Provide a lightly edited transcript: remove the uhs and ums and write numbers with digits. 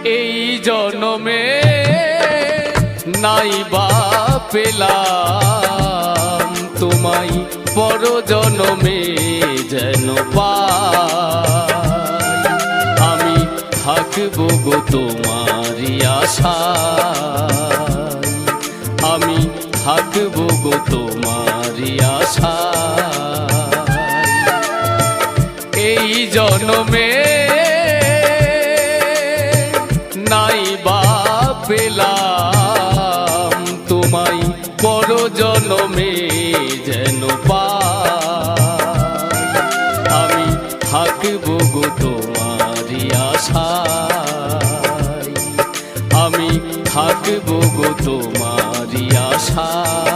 এই জনমে নাই বা পেলাম তোমায়, পর জনমে যেন পাই। আমি থাকবো গো তোমারই আশায়, আমি থাকবো গো তোমারই আশায়। এই জনমে নাই বা পেলাম তোমায়, পর জনমে যেন পাই। আমি থাকবো গো তোমারই আশায়, আমি থাকবো গো তোমারই আশায়।